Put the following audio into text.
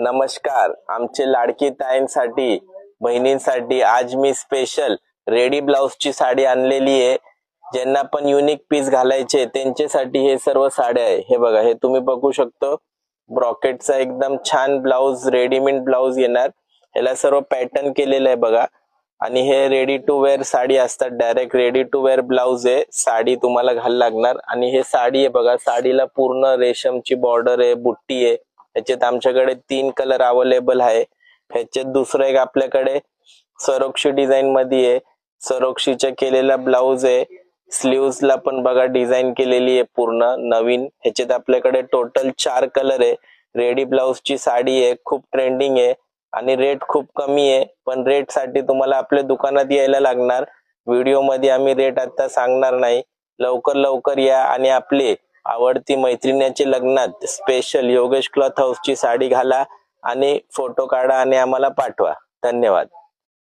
नमस्कार. आमचे लाडकी ताईंसाठी बहिणींसाठी आज मी स्पेशल रेडी ब्लाउजची साडी आणलेली आहे. ज्यांना पण युनिक पीस घालायचे त्यांच्यासाठी हे सर्व साड्या आहे. हे बघा, हे तुम्ही बघू शकतो. ब्रॉकेटचा एकदम छान ब्लाउज, रेडीमेड ब्लाउज येणार. याला सर्व पॅटर्न केलेलं आहे बघा. आणि हे रेडी टू वेअर साडी असतात. Direct ready to wear blouse आहे. साडी तुम्हाला घाल लागणार. आणि हे साडी आहे बघा, साडीला पूर्ण रेशमची बॉर्डर आहे, बुट्टी आहे. ह्याच्यात आमच्याकडे 3 कलर अवेलेबल आहे. ह्याच्यात दुसरं एक आपल्याकडे सरोक्षी डिझाईन मध्ये आहे. सरोक्षीचा केलेला ब्लाउज आहे. स्लीव्स ला पण बघा डिझाईन केलेली आहे पूर्ण नवीन. ह्याच्यात आपल्याकडे टोटल 4 कलर आहे. रेडी ब्लाउजची साडी आहे, खूप ट्रेंडिंग आहे आणि रेट खूप कमी आहे. पण रेट साठी तुम्हाला आपल्या दुकानात यायला लागणार. व्हिडिओ मध्ये आम्ही रेट आता सांगणार नाही. लवकर या आणि आपले आवडती मैत्रिणीच्या लग्नात स्पेशल योगेश क्लॉथ हाऊसची साडी घाला आणि फोटो काढा आणि आम्हाला पाठवा. धन्यवाद.